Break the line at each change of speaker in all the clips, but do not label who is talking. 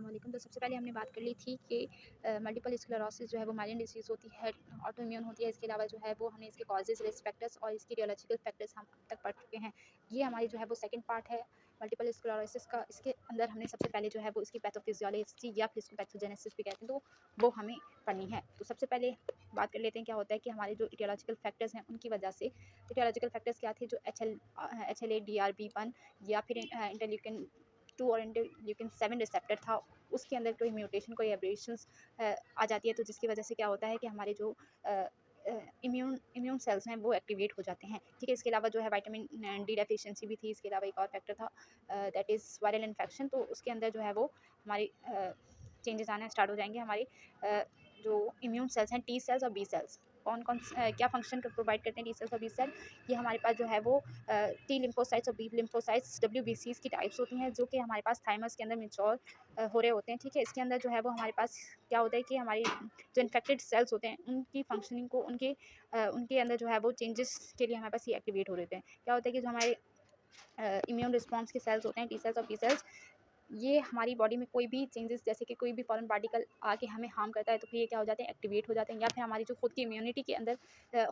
अस्सलाम वालेकुम। तो सबसे पहले हमने बात कर ली थी कि मल्टीपल स्क्लेरोसिस जो है वो माइलिन डिसीज़ होती है, ऑटो इम्यून होती है। इसके अलावा जो है वो हमने इसके कॉजेज़, रिस्क फैक्टर्स और इसकी रियोलॉजिकल फैक्टर्स हम अब तक पढ़ चुके हैं। ये हमारी जो है वो सेकंड पार्ट है मल्टीपल स्क्लेरोसिस का। इसके अंदर हमने सबसे पहले जो है वो इसकी पैथोफिजियोलॉजी या फिर इसको पैथोजेनेसिस भी कहते हैं, तो वो हमें पढ़नी है। तो सबसे पहले बात कर लेते हैं क्या होता है कि हमारे जो इटियोलॉजिकल फैक्टर्स हैं उनकी वजह से, इटियोलॉजिकल फैक्टर्स क्या थे, जो HLA DRB1 या फिर इंटरल्यूकिन 2 और इंटरल्यूकिन 7 रिसेप्टर था, उसके अंदर कोई म्यूटेशन, कोई एब्रेशंस आ जाती है, तो जिसकी वजह से क्या होता है कि हमारे जो इम्यून सेल्स हैं वो एक्टिवेट हो जाते हैं। ठीक है, इसके अलावा जो है विटामिन डी डेफिशिएंसी भी थी। इसके अलावा एक और फैक्टर था दैट इज़ वायरल इन्फेक्शन। तो उसके अंदर जो है वो हमारी चेंजेस आना स्टार्ट हो जाएंगे। हमारी जो इम्यून सेल्स हैं, टी सेल्स और बी सेल्स, कौन कौन क्या फंक्शन प्रोवाइड करते हैं टी सेल्स और बी सेल, ये हमारे पास जो है वो टी लिम्फोसाइट्स और बी लिम्फोसाइट्स WBCs की टाइप्स होती हैं, जो कि हमारे पास थाइमस के अंदर मैच्योर हो रहे होते हैं। ठीक है, इसके अंदर जो है वो हमारे पास क्या होता है कि हमारी जो इन्फेक्टेड सेल्स होते हैं उनकी फंक्शनिंग को उनके अंदर जो है वो चेंजेस के लिए हमारे पास ये एक्टिवेट हो रहे हैं। क्या होता है कि जो हमारे इम्यून रिस्पॉन्स के सेल्स होते हैं, टी सेल्स और बी सेल्स, ये हमारी बॉडी में कोई भी चेंजेस, जैसे कि कोई भी फॉरेन पार्टिकल आके हमें हार्म करता है, तो फिर ये क्या हो जाते हैं, एक्टिवेट हो जाते हैं। या फिर हमारी जो खुद की इम्यूनिटी के अंदर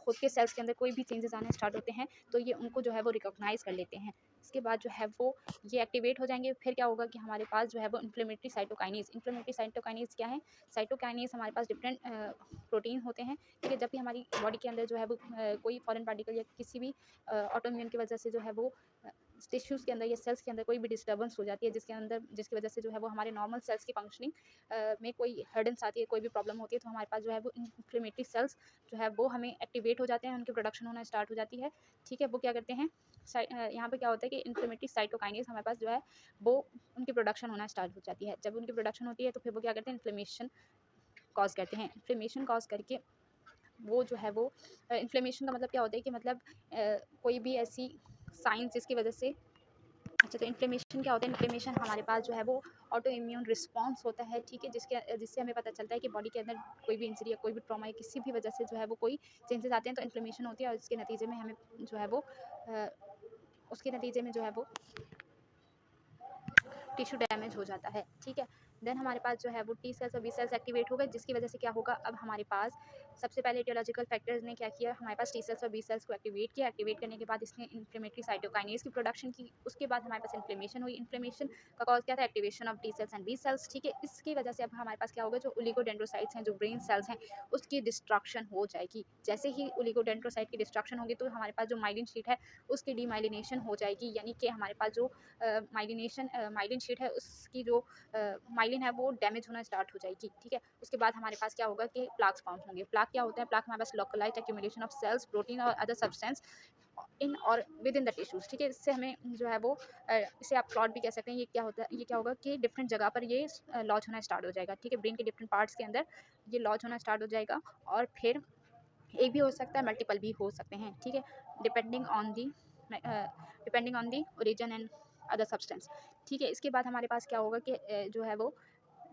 खुद के सेल्स के अंदर कोई भी चेंजेस आने स्टार्ट होते हैं, तो ये उनको जो है वो रिकॉग्नाइज कर लेते हैं। इसके बाद जो है वो ये एक्टिवेट हो जाएंगे। फिर क्या होगा कि हमारे पास जो है वो इन्फ्लेमेटरी साइटोकाइनेज क्या है, साइटोकाइनेज हमारे पास डिफरेंट प्रोटीन होते हैं। ठीक है, जब भी हमारी बॉडी के अंदर जो है वो कोई फॉरेन पार्टिकल या किसी भी ऑटोइम्यून की वजह से जो है वो टिश्यूज़ के अंदर या सेल्स के अंदर कोई भी डिस्टर्बेंस हो जाती है, जिसकी वजह से जो है वो हमारे नॉर्मल सेल्स की फंक्शनिंग में कोई हर्डन्स आती है, कोई भी प्रॉब्लम होती है, तो हमारे पास जो है वो इन्फ्लेमेटरी सेल्स जो है वो हमें एक्टिवेट हो जाते हैं, उनकी प्रोडक्शन होना स्टार्ट हो जाती है। ठीक है, वो क्या करते हैं, यहाँ पे क्या होता है कि इन्फ्लेमेटरी साइटोकाइनेज हमारे पास जो है वो उनकी प्रोडक्शन होना स्टार्ट हो जाती है। जब उनकी प्रोडक्शन होती है तो फिर वो क्या करते हैं, इन्फ्लेमेशन कॉज करते हैं। इन्फ्लेमेशन कॉज करके वो जो है वो इन्फ्लेमेशन का मतलब क्या होता है कि मतलब कोई भी ऐसी साइंस जिसकी वजह से, अच्छा, तो इन्फ्लेमेशन क्या होता है, इन्फ्लेमेशन हमारे पास जो है वो ऑटो इम्यून रिस्पॉन्स होता है। ठीक है, जिससे हमें पता चलता है कि बॉडी के अंदर कोई भी इंजरी या कोई भी ट्रॉमा या किसी भी वजह से जो है वो कोई चेंजेस आते हैं, तो इन्फ्लेमेशन होती है, और इसके नतीजे में हमें जो है वो उसके नतीजे में जो है वो टिश्यू डैमेज हो जाता है। ठीक है, देन हमारे पास जो है वो टी सेल्स और बी सेल्स एक्टिवेट हो गए, जिसकी वजह से क्या होगा, अब हमारे पास सबसे पहले इटियोलॉजिकल फैक्टर्स ने क्या किया, हमारे पास टी सेल्स और बी सेल्स को एक्टिवेट किया। एक्टिवेट करने के बाद इसने इन्फ्लेमेटरी साइटोकाइनेज की प्रोडक्शन की। उसके बाद हमारे पास इन्फ्लेमेशन हुई। इन्फ्लेमेशन का कॉज क्या था, activation of T cells and B cells. ठीक है, इसकी वजह से अब हमारे पास क्या होगा, जो ओलिगोडेंड्रोसाइट्स हैं, जो ब्रेन सेल्स हैं, उसकी डिस्ट्रक्शन हो जाएगी। जैसे ही ओलिगोडेंड्रोसाइट की डिस्ट्रक्शन होगी, तो हमारे पास जो माइलिन शीट है उसकी डीमाइलिनेशन हो जाएगी, यानी कि हमारे पास जो माइलिन शीट है उसकी जो माइलिन है वो डैमेज होना स्टार्ट हो जाएगी। ठीक है, उसके बाद हमारे पास क्या होगा कि प्लाक्स फॉर्म होंगे। प्लाक क्या होता है, प्लाक हमारे पास localized accumulation of cells, protein और अदर सब्सटेंस इन और विद इन द टिश्यूज। ठीक है, इससे हमें जो है वो इसे आप क्लॉट भी कह सकते हैं। ये क्या होता है, ये क्या होगा कि डिफरेंट जगह पर ये लॉज होना स्टार्ट हो जाएगा। ठीक है, ब्रेन के डिफरेंट पार्ट्स के अंदर ये लॉज होना स्टार्ट हो जाएगा, और फिर एक भी हो सकता है, मल्टीपल भी हो सकते हैं। ठीक है, depending on the origin and other substance. ठीक है, इसके बाद हमारे पास क्या होगा कि जो है वो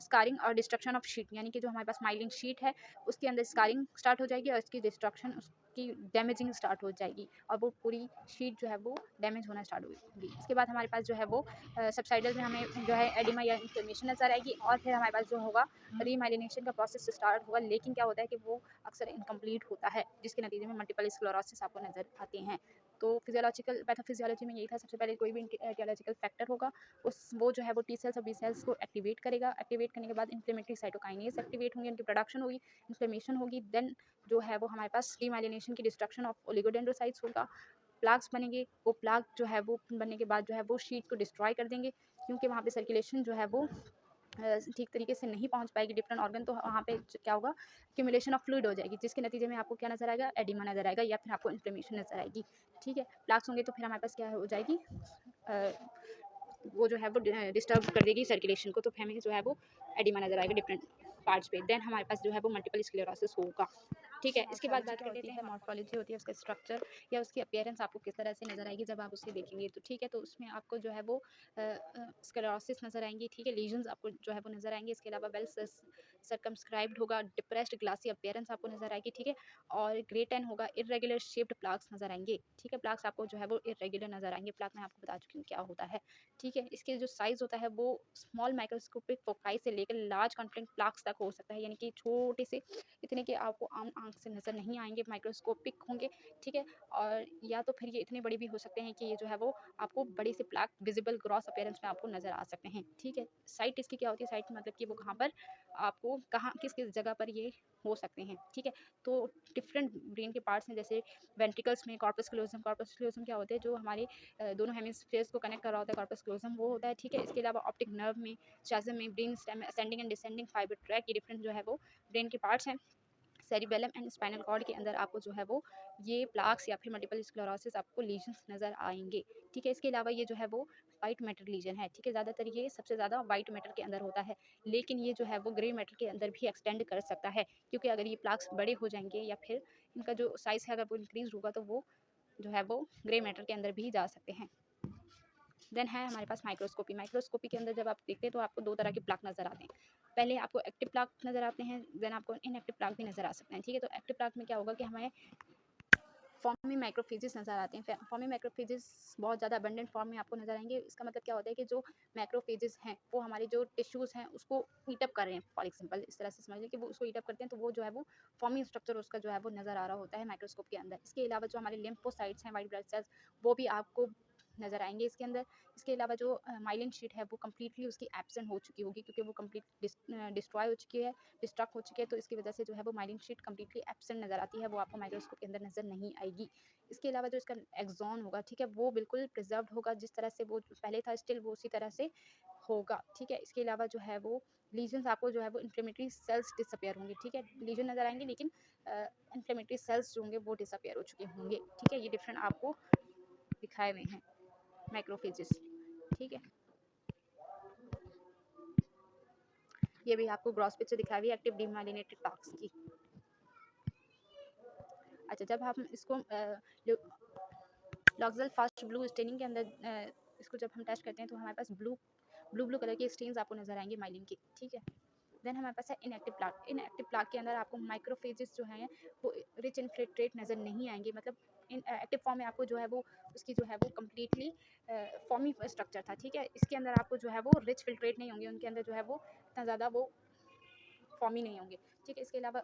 स्कारिंग और डिस्ट्रक्शन ऑफ शीट, यानी कि जो हमारे पास माइलिन शीट है उसके अंदर स्कारिंग स्टार्ट हो जाएगी, और इसकी डिस्ट्रक्शन, उसकी डैमेजिंग स्टार्ट हो जाएगी, और वो पूरी शीट जो है वो डैमेज होना स्टार्ट होगी। इसके बाद हमारे पास जो है वो सबसाइडल में हमें जो है एडिमा या इन्फ्लेमेशन नजर आएगी, और फिर हमारे पास जो होगा रीमाइलिनेशन का प्रोसेस स्टार्ट होगा। लेकिन क्या होता है कि वो अक्सर इनकम्प्लीट होता है, जिसके नतीजे में मल्टीपल स्क्लेरोसिस आपको नजर आते हैं। तो फिजियोलॉजिकल पैथोफिजियोलॉजी में यही था, सबसे पहले कोई भी इटियोलॉजिकल फैक्टर होगा वो जो है वो टी सेल्स और बी सेल्स को एक्टिवेट करेगा। एक्टिवेट करने के बाद इन्फ्लेमेटरी साइटोकाइनेज एक्टिवेट होंगे, उनकी प्रोडक्शन होगी, इन्फ्लेमेशन होगी। देन जो है वो हमारे पास डीमाइलिनेशन की डिस्ट्रक्शन ऑफ ओलिगोडेंड्रोसाइट्स होगा, प्लाक्स बनेंगे। वो प्लाक जो है वो बनने के बाद जो है वो शीट को डिस्ट्रॉय कर देंगे, क्योंकि वहाँ पे सर्कुलेशन जो है वो ठीक तरीके से नहीं पहुंच पाएगी डिफरेंट ऑर्गन, तो वहाँ पे क्या होगा, एक्यूमुलेशन ऑफ फ्लूइड हो जाएगी, जिसके नतीजे में आपको क्या नजर आएगा, एडिमा नजर आएगा, या फिर आपको इन्फ्लेमेशन नजर आएगी। ठीक है, प्लाक्स होंगे तो फिर हमारे पास क्या हो जाएगी, वो जो है वो डिस्टर्ब कर देगी सर्कुलेशन को, तो हमें जो है वो एडिमा नजर आएगा डिफरेंट पार्ट्स पे। देन हमारे पास जो है वो मल्टीपल स्क्लेरोसिस होगा। ठीक है, इसके बाद बात कर लेते हैं मॉर्फोलॉजी होती है उसका स्ट्रक्चर या उसकी अपीयरेंस आपको किस तरह से नज़र आएगी जब आप उसे देखेंगे। तो ठीक है, तो उसमें आपको जो है वो स्क्लेरोसिस नज़र आएंगी, ठीक है, लीजन्स आपको जो है वो नज़र आएंगे। इसके अलावा वेल सर्कमस्क्राइब्ड होगा, डिप्रेस्ड ग्लासी अपीयरेंस आपको नज़र आएगी, ठीक है, और ग्रे टैन होगा, इर्रेगुलर शेप्ड प्लाक्स नज़र आएंगे, ठीक है, प्लाक्स आपको जो है वो इर्रेगुलर नज़र आएंगे। प्लाक मैं आपको बता चुकी हूँ क्या होता है, ठीक है। इसके जो साइज़ होता है वो स्मॉल माइक्रोस्कोपिक फोकाई से लेकर लार्ज कॉन्फ्लिक्ट प्लाक्स तक हो सकता है, यानी कि छोटे से इतने कि आपको आम आँख से नज़र नहीं आएँगे, माइक्रोस्कोपिक होंगे, ठीक है। और या तो फिर ये इतने बड़े भी हो सकते हैं कि ये जो है वो आपको बड़े से प्लाक विजिबल ग्रॉस अपीयरेंस में आपको नज़र आ सकते हैं, ठीक है। साइट इसकी क्या होती है, साइट मतलब कि वो कहाँ पर आपको कहाँ किस जगह पर ये हो सकते हैं, ठीक है। तो डिफरेंट ब्रेन के पार्ट्स हैं, जैसे वेंट्रिकल्स में कॉर्पस क्लोजम क्या होते हैं, जो हमारे दोनों हेमिस्फीयर्स को कनेक्ट कर रहा होता है, कॉर्पस क्लोजम वो होता है, ठीक है। इसके अलावा ऑप्टिक नर्व में, चाजम में, ब्रेन स्टेम में, ascending and descending fibre track, ये डिफरेंट जो है वो ब्रेन के पार्ट्स हैं। सेरिबेलम एंड स्पाइनल कॉर्ड के अंदर आपको जो है वो ये प्लाक्स या फिर मल्टीपल स्क्लेरोसिस आपको लीजन्स नज़र आएंगे, ठीक है। इसके अलावा ये जो है वो वाइट मैटर लीजन है, ठीक है, ज़्यादातर ये सबसे ज़्यादा वाइट मैटर के अंदर होता है, लेकिन ये जो है वो ग्रे मैटर के अंदर भी एक्सटेंड कर सकता है, क्योंकि अगर ये प्लाक्स बड़े हो जाएंगे या फिर इनका जो साइज़ है अगर वो इंक्रीज होगा तो वो जो है वो ग्रे मैटर के अंदर भी जा सकते हैं। देन है हमारे पास माइक्रोस्कोपी के अंदर जब आप देखते हैं तो आपको दो तरह के प्लाक नज़र आते हैं। पहले आपको एक्टिव प्लाक नज़र आते हैं, देन आपको इनएक्टिव प्लाक भी नज़र आ सकते हैं, ठीक है। तो एक्टिव प्लाक में क्या होगा कि हमें फॉर्मी माइक्रोफेजेस नज़र आते हैं। फॉर्मी माइक्रोफेजेस बहुत ज़्यादा अबंडेंट फॉर्म में आपको नज़र आएंगे। इसका मतलब क्या होता है कि जो मैक्रोफेजेस हैं वो हमारे जो टिश्यूज़ हैं उसको हीटअप कर रहे हैं, फॉर एग्जांपल इस तरह से समझ लें कि वो उसको हीटअप करते हैं, तो वो जो है वो फॉर्मी स्ट्रक्चर उसका जो है वो नज़र आ रहा होता है माइक्रोस्कोप के अंदर। इसके अलावा जो हमारे लिम्फोसाइट्स हैं, वाइट ब्लड सेल्स, वो भी आपको नज़र आएंगे इसके अंदर। इसके अलावा जो माइलिन शीट है वो कम्प्लीटली उसकी एब्सेंट हो चुकी होगी, क्योंकि वो कम्प्लीट डिस्ट्रॉय हो चुकी है, डिस्ट्रक्ट हो चुकी है, तो इसकी वजह से जो है वो माइलिन शीट कम्प्लीटली एब्सेंट नज़र आती है, वो आपको माइक्रोस्कोप के अंदर नज़र नहीं आएगी। इसके अलावा जो इसका एक्सॉन होगा, ठीक है, वो बिल्कुल प्रिजर्व्ड होगा, जिस तरह से वो पहले था स्टिल वो उसी तरह से होगा, ठीक है। इसके अलावा जो है वो लीजन्स आपको जो है वो इन्फ्लेमेटरी सेल्स डिसअपियर होंगे, ठीक है, लीजन नज़र आएंगे लेकिन इन्फ्लेमेटरी सेल्स जो होंगे वो डिसअपियर हो चुके होंगे, ठीक है। ये डिफरेंट आपको दिखाए हुए हैं मैक्रोफेजेस, ठीक है। ये भी आपको ग्रॉस पिक्चर दिखाई हुई एक्टिव डीमाइलिनेटेड प्लाक्स की। अच्छा, जब हम इसको लॉक्सल फास्ट ब्लू स्टेनिंग के अंदर इसको जब हम टेस्ट करते हैं तो हमारे पास ब्लू कलर के स्टेन्स आपको नजर आएंगे माइलिन के, ठीक है। देन हमारे पास है इनएक्टिव प्लाक। इनएक्टिव प्लाक के अंदर आपको माइक्रोफेजेस जो हैं वो रिच इन्फिल्ट्रेट नज़र नहीं आएंगे, मतलब इन एक्टिव फॉर्म में आपको जो है वो उसकी जो है वो कम्प्लीटली फॉर्मी स्ट्रक्चर था, ठीक है। इसके अंदर आपको जो है वो रिच फिल्ट्रेट नहीं होंगे, उनके अंदर जो है वो इतना ज़्यादा वो फॉर्मी नहीं होंगे, ठीक है। इसके अलावा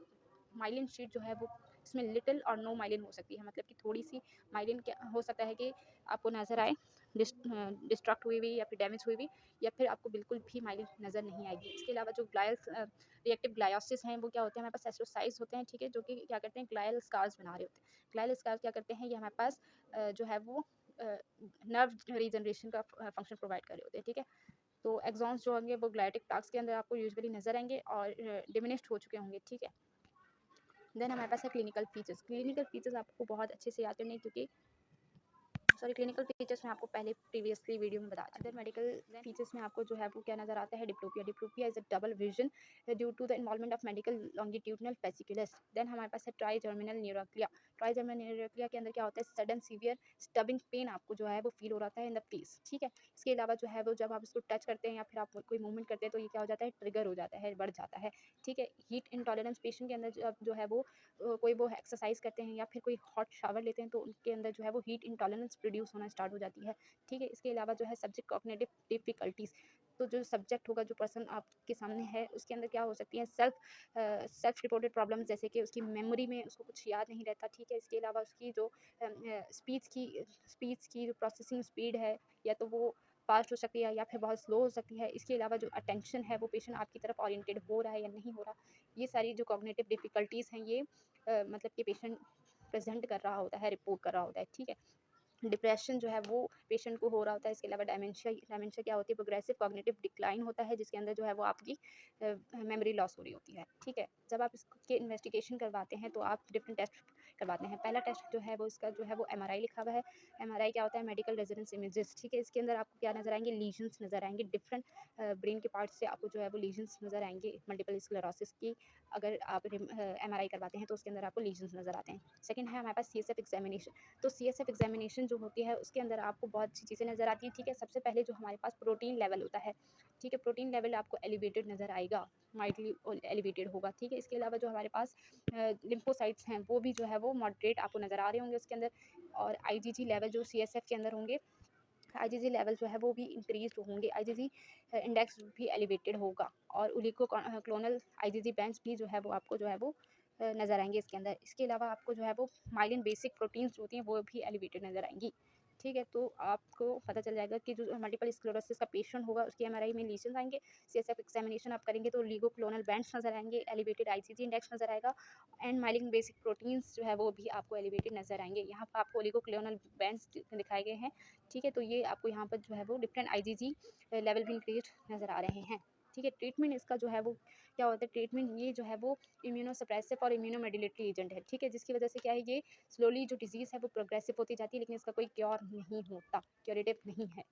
माइलिन शीट जो है वो इसमें लिटिल और नो माइलिन हो सकती है, मतलब कि थोड़ी सी माइलिन क्या हो सकता है कि आपको नज़र आए डिस्ट्रक्ट हुई हुई या फिर डैमेज हुई हुई, या फिर आपको बिल्कुल भी माइलिन नज़र नहीं आएगी। इसके अलावा जो ग्लायल्स रिएक्टिव ग्लायोसिस हैं वो क्या होते हैं, हमारे पास एस्ट्रोसाइट्स होते हैं, ठीक है, जो कि क्या करते हैं ग्लायल स्कार्स बना रहे होते हैं। ग्लायल स्कार्स क्या करते हैं, ये हमारे पास जो है वो नर्व रीजनरेशन का फंक्शन प्रोवाइड कर रहे होते हैं, ठीक है। तो एक्सॉन्स जो होंगे वो ग्लाइटिक प्लाक्स के अंदर आपको यूजुअली नजर आएंगे और डिमिनिश्ड हो चुके होंगे, ठीक है। देन हमारे पास है क्लिनिकल फीचर्स। क्लिनिकल फीचर्स आपको बहुत अच्छे से याद करने हैं, क्योंकि क्लिनिकल फीचर्स में आपको पहले प्रीवियसली वीडियो में बता अदर मेडिकल फीचर्स में आपको जो है वो क्या नजर आता है, diplopia. Diplopia is a double vision due to the involvement of medical longitudinal fasciculus. Then हमारे पास है trigeminal neuralgia. Trigeminal neuralgia के अंदर क्या होता है, सडन सीवियर स्टबिंग पेन आपको जो है वो फील हो रहा है इन द फेस, ठीक है। इसके अलावा जो है वो जब आप इसको टच करते हैं या फिर आप कोई मूवमेंट करते हैं तो ये क्या हो जाता है, ट्रिगर हो जाता है, बढ़ जाता है, ठीक है। हीट इंटॉलरेंस पेशेंट के अंदर जो है वो कोई वो एक्सरसाइज करते हैं या फिर कोई हॉट शावर लेते हैं तो उनके अंदर जो है वो हीट इंटॉलरेंस प्रोड्यूस होना स्टार्ट हो जाती है, ठीक है। इसके अलावा जो है सब्जेक्ट कॉग्निटिव डिफिकल्टीज, तो जो सब्जेक्ट होगा, जो पर्सन आपके सामने है, उसके अंदर क्या हो सकती है, सेल्फ रिपोर्टेड प्रॉब्लम्स, जैसे कि उसकी मेमोरी में उसको कुछ याद नहीं रहता, ठीक है। इसके अलावा उसकी जो स्पीच की जो प्रोसेसिंग स्पीड है, या तो वो फास्ट हो सकती है या फिर बहुत स्लो हो सकती है। इसके अलावा जो अटेंशन है वो पेशेंट आपकी तरफ ओरिएंटेड हो रहा है या नहीं हो रहा, ये सारी जो कॉग्निटिव डिफिकल्टीज़ हैं ये मतलब कि पेशेंट प्रेजेंट कर रहा होता है, रिपोर्ट कर रहा होता है, ठीक है। डिप्रेशन जो है वो पेशेंट को हो रहा होता है। इसके अलावा डायमेंशिया क्या होती है, प्रोग्रेसिव कॉग्निटिव डिक्लाइन होता है, जिसके अंदर जो है वो आपकी मेमोरी लॉस हो रही होती है, ठीक है। जब आप इसके इन्वेस्टिगेशन करवाते हैं तो आप डिफरेंट टेस्ट करवाते हैं। पहला टेस्ट जो है वो इसका जो है वो एमआरआई लिखा हुआ है। एमआरआई क्या होता है? मेडिकल रेजोनेंस इमेजेस, ठीक है। इसके अंदर आपको क्या नज़र आएंगे? लीजन्स नज़र आएंगे, डिफरेंट ब्रेन के पार्ट से आपको जो है वो लीजन्स नज़र आएंगे मल्टीपल स्क्लेरोसिस की। अगर आप एमआरआई करवाते हैं तो उसके अंदर आपको लीजन्स नज़र आते हैं। सेकंड है हमारे पास सीएसएफ एग्जामिनेशन। तो सीएसएफ एग्जामिनेशन जो होती है उसके अंदर आपको बहुत सी चीज़ें नज़र आती हैं, ठीक है। सबसे पहले जो हमारे पास प्रोटीन लेवल होता है, ठीक है, प्रोटीन लेवल आपको एलिवेटेड नज़र आएगा, माइल्डली एलिवेटेड होगा, ठीक है। इसके अलावा जो हमारे पास लिम्फोसाइट्स हैं वो भी जो है वो मॉडरेट आपको नज़र आ रहे होंगे उसके अंदर। और आईजीजी लेवल जो सीएसएफ के अंदर होंगे, आईजीजी लेवल जो है वो भी इंक्रीज होंगे, आईजीजी इंडेक्स भी एलिवेटेड होगा। और उलिको क्लोनल आईजीजी बैंड्स भी जो है वो आपको जो है वो नज़र आएंगे इसके अंदर। इसके अलावा आपको जो है वो माइलिन बेसिक प्रोटीन्स जो होती हैं वो भी एलिवेटेड नज़र आएंगी, ठीक है। तो आपको पता चल जाएगा कि जो मल्टीपल स्क्लेरोसिस का पेशेंट होगा उसके एमआरआई में लीजन आएंगे। सीएसएफ एग्जामिनेशन आप करेंगे तो लीगो क्लोनल बैंड्स नज़र आएंगे, एलिवेटेड आईजीजी इंडेक्स नज़र आएगा, एंड माइलिन बेसिक प्रोटीन्स जो है वो भी आपको एलिवेटेड नज़र आएंगे। यहाँ पर आपको ओलिगो क्लोनल बैंड्स दिखाए गए हैं, ठीक है। तो ये आपको यहाँ पर जो है वो डिफरेंट आईजीजी लेवल भी इंक्रीज नज़र आ रहे हैं, ठीक है। ट्रीटमेंट इसका जो है वो क्या होता है? ट्रीटमेंट ये जो है वो इम्यूनोसप्रेसिव और इम्यूनोमोड्यूलेटरी एजेंट है, ठीक है, जिसकी वजह से क्या है, ये स्लोली जो डिजीज़ है वो प्रोग्रेसिव होती जाती है, लेकिन इसका कोई क्योर नहीं होता, क्योरेटिव नहीं है।